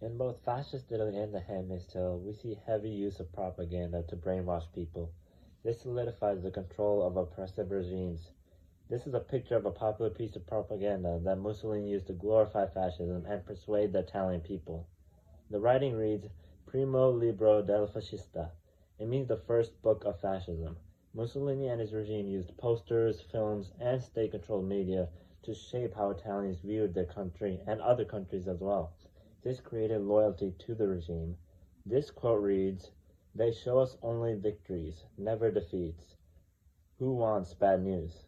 In both Fascist Italy and The Handmaid's Tale, we see heavy use of propaganda to brainwash people. This solidifies the control of oppressive regimes. This is a picture of a popular piece of propaganda that Mussolini used to glorify fascism and persuade the Italian people. The writing reads, Primo libro del fascista. It means the first book of fascism. Mussolini and his regime used posters, films, and state-controlled media to shape how Italians viewed their country and other countries as well. This created loyalty to the regime. This quote reads, They show us only victories, never defeats. Who wants bad news?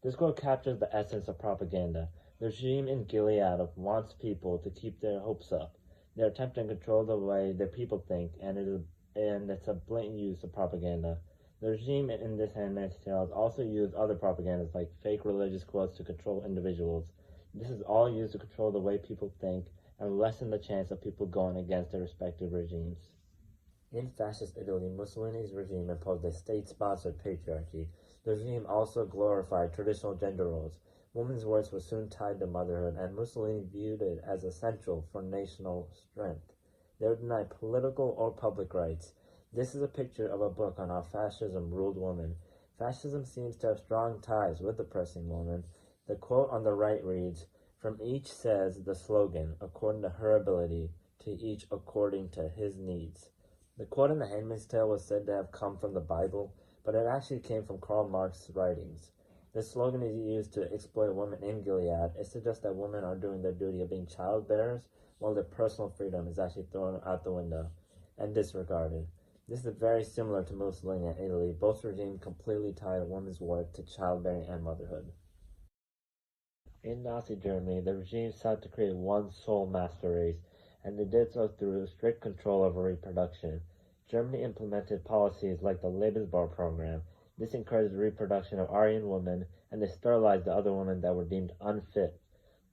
This quote captures the essence of propaganda. The regime in Gilead wants people to keep their hopes up. They're attempting to control the way their people think, and it's a blatant use of propaganda. The regime in this Handmaid's Tale has also used other propagandas like fake religious quotes to control individuals. This is all used to control the way people think and lessen the chance of people going against their respective regimes. In Fascist Italy, Mussolini's regime imposed a state-sponsored patriarchy. The regime also glorified traditional gender roles. Women's worth was soon tied to motherhood, and Mussolini viewed it as essential for national strength. They would deny political or public rights. This is a picture of a book on how fascism ruled women. Fascism seems to have strong ties with oppressing women. The quote on the right reads, From each says the slogan, according to her ability, to each according to his needs. The quote in The Handmaid's Tale was said to have come from the Bible, but it actually came from Karl Marx's writings. This slogan is used to exploit women in Gilead. It suggests that women are doing their duty of being childbearers, while their personal freedom is actually thrown out the window and disregarded. This is very similar to Mussolini and Italy. Both regimes completely tied a woman's worth to childbearing and motherhood. In Nazi Germany, the regime sought to create one sole master race, and they did so through strict control over reproduction. Germany implemented policies like the Lebensbau program. This encouraged the reproduction of Aryan women, and they sterilized the other women that were deemed unfit.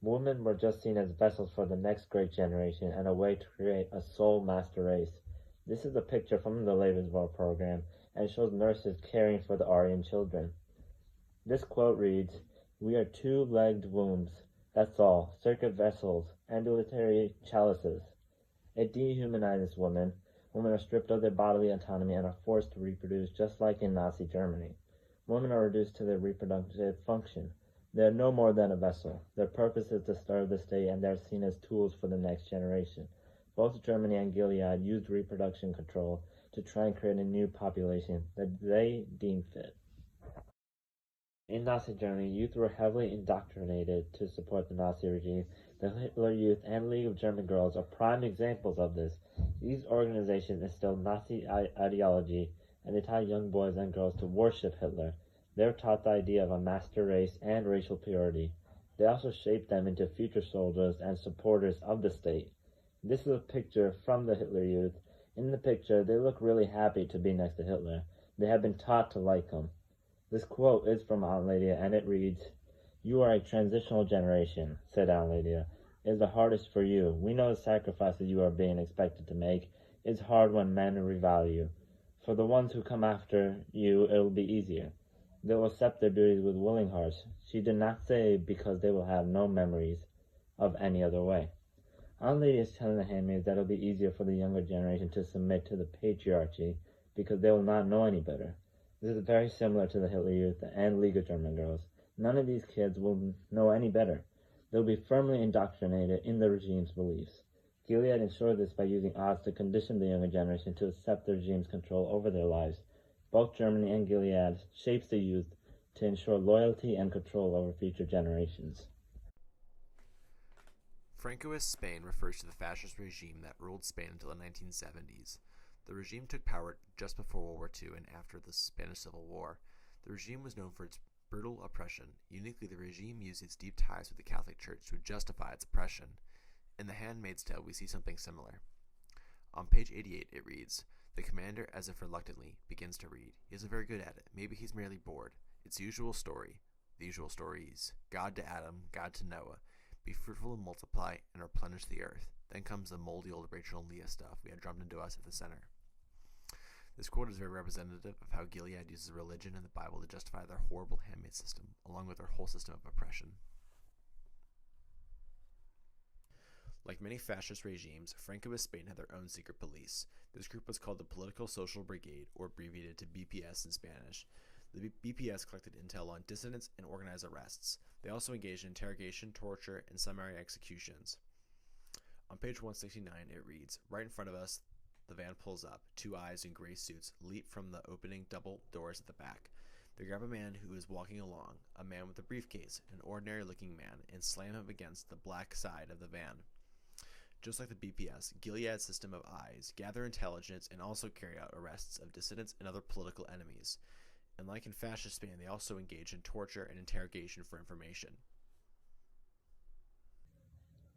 Women were just seen as vessels for the next great generation and a way to create a sole master race. This is a picture from the Lebensbau program and shows nurses caring for the Aryan children. This quote reads, We are two-legged wombs, that's all, circuit vessels, ambulatory chalices. It dehumanizes women. Women are stripped of their bodily autonomy and are forced to reproduce just like in Nazi Germany. Women are reduced to their reproductive function. They are no more than a vessel. Their purpose is to serve the state, and they are seen as tools for the next generation. Both Germany and Gilead used reproduction control to try and create a new population that they deemed fit. In Nazi Germany, youth were heavily indoctrinated to support the Nazi regime. The Hitler Youth and League of German Girls are prime examples of this. These organizations instilled Nazi ideology and they taught young boys and girls to worship Hitler. They were taught the idea of a master race and racial purity. They also shaped them into future soldiers and supporters of the state. This is a picture from the Hitler Youth. In the picture, they look really happy to be next to Hitler. They have been taught to like him. This quote is from Aunt Lydia, and it reads, You are a transitional generation, said Aunt Lydia. It is the hardest for you. We know the sacrifices you are being expected to make. It's hard when men revile you. For the ones who come after you, it will be easier. They will accept their duties with willing hearts. She did not say because they will have no memories of any other way. Aunt Lydia is telling the handmaids that it will be easier for the younger generation to submit to the patriarchy because they will not know any better. This is very similar to the Hitler Youth and League of German Girls. None of these kids will know any better. They'll be firmly indoctrinated in the regime's beliefs. Gilead ensured this by using odds to condition the younger generation to accept the regime's control over their lives. Both Germany and Gilead shapes the youth to ensure loyalty and control over future generations. Francoist Spain refers to the fascist regime that ruled Spain until the 1970s. The regime took power just before World War II and after the Spanish Civil War. The regime was known for its brutal oppression. Uniquely, the regime used its deep ties with the Catholic Church to justify its oppression. In The Handmaid's Tale, we see something similar. On page 88, it reads, The commander, as if reluctantly, begins to read. He isn't very good at it. Maybe he's merely bored. It's the usual story. The usual stories. God to Adam, God to Noah. Be fruitful and multiply and replenish the earth. Then comes the moldy old Rachel and Leah stuff we had drummed into us at the center. This quote is very representative of how Gilead uses religion and the Bible to justify their horrible handmaid system, along with their whole system of oppression. Like many fascist regimes, Francoist Spain had their own secret police. This group was called the Political Social Brigade, or abbreviated to BPS in Spanish. The BPS collected intel on dissidents and organized arrests. They also engaged in interrogation, torture, and summary executions. On page 169, it reads, "Right in front of us, the van pulls up. Two eyes in gray suits leap from the opening double doors at the back. They grab a man who is walking along, a man with a briefcase, an ordinary-looking man, and slam him against the black side of the van. Just like the BPS, Gilead's system of eyes gather intelligence and also carry out arrests of dissidents and other political enemies. And like in fascist Spain, they also engage in torture and interrogation for information."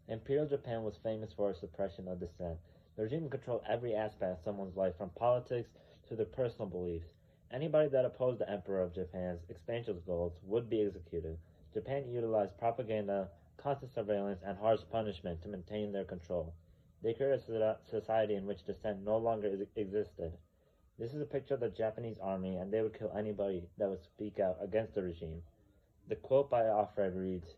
Imperial Japan was famous for its suppression of dissent. The regime controlled every aspect of someone's life, from politics to their personal beliefs. Anybody that opposed the Emperor of Japan's expansion goals would be executed. Japan utilized propaganda, constant surveillance, and harsh punishment to maintain their control. They created a society in which dissent no longer existed. This is a picture of the Japanese army, and they would kill anybody that would speak out against the regime. The quote by Alfred reads,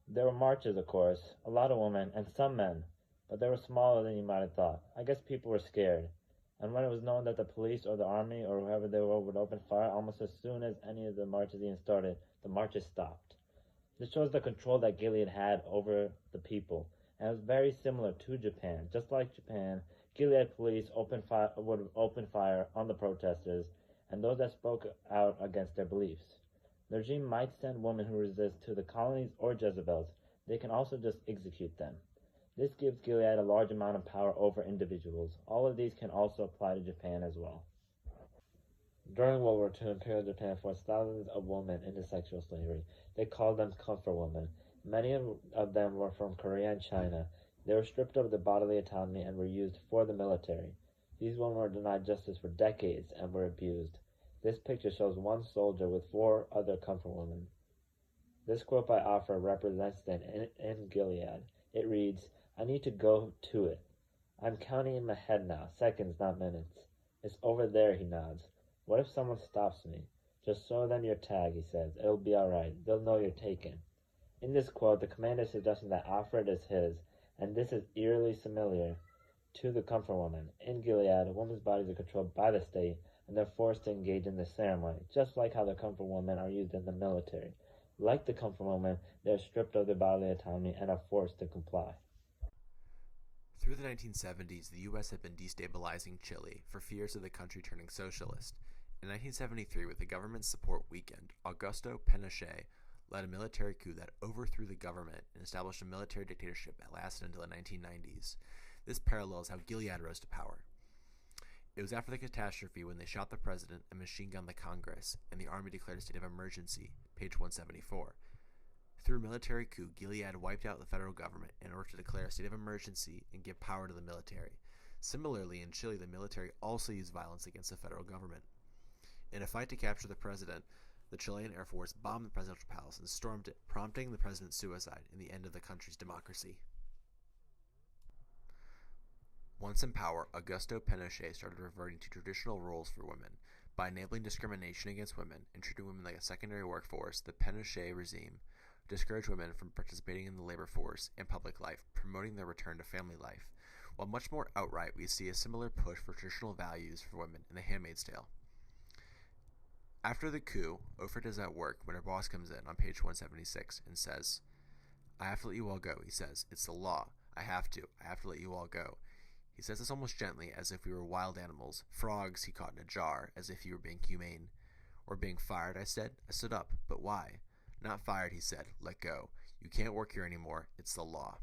"There were marches, of course, a lot of women, and some men, but they were smaller than you might have thought. I guess people were scared. And when it was known that the police or the army or whoever they were would open fire, almost as soon as any of the marches even started, the marches stopped." This shows the control that Gilead had over the people, and it was very similar to Japan. Just like Japan, Gilead police would open fire on the protesters and those that spoke out against their beliefs. The regime might send women who resist to the colonies or Jezebels. They can also just execute them. This gives Gilead a large amount of power over individuals. All of these can also apply to Japan as well. During World War II, Imperial Japan forced thousands of women into sexual slavery. They called them comfort women. Many of them were from Korea and China. They were stripped of their bodily autonomy and were used for the military. These women were denied justice for decades and were abused. This picture shows one soldier with 4 other comfort women. This quote by Alfred represents them in Gilead. It reads, "I need to go to it. I'm counting in my head now, seconds, not minutes. It's over there," he nods. "What if someone stops me? Just show them your tag," he says. "It'll be alright. They'll know you're taken." In this quote, the commander is suggesting that Alfred is his, and this is eerily similar to the comfort woman. In Gilead, women's bodies are controlled by the state, and they're forced to engage in this ceremony, just like how the comfort women are used in the military. Like the comfort woman, they are stripped of their bodily autonomy and are forced to comply. Through the 1970s, the U.S. had been destabilizing Chile for fears of the country turning socialist. In 1973, with the government's support weakened, Augusto Pinochet led a military coup that overthrew the government and established a military dictatorship that lasted until the 1990s. This parallels how Gilead rose to power. It was after the catastrophe when they shot the president and machine-gunned the Congress, and the army declared a state of emergency, page 174. Through a military coup, Gilead wiped out the federal government in order to declare a state of emergency and give power to the military. Similarly, in Chile, the military also used violence against the federal government. In a fight to capture the president, the Chilean Air Force bombed the presidential palace and stormed it, prompting the president's suicide and the end of the country's democracy. Once in power, Augusto Pinochet started reverting to traditional roles for women. By enabling discrimination against women and treating women like a secondary workforce, the Pinochet regime discouraged women from participating in the labor force and public life, promoting their return to family life. While much more outright, we see a similar push for traditional values for women in The Handmaid's Tale. After the coup, Ofrit is at work when her boss comes in on page 176 and says, "I have to let you all go," he says. "It's the law. I have to let you all go." He says this almost gently, as if we were wild animals, frogs he caught in a jar, as if he were being humane. "Or being fired," I said. I stood up. "But why?" "Not fired," he said. "Let go. You can't work here anymore. It's the law."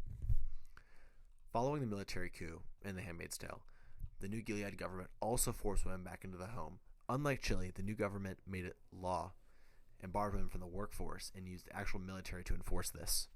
Following the military coup in The Handmaid's Tale, the new Gilead government also forced women back into the home. Unlike Chile, the new government made it law and barred women from the workforce and used the actual military to enforce this.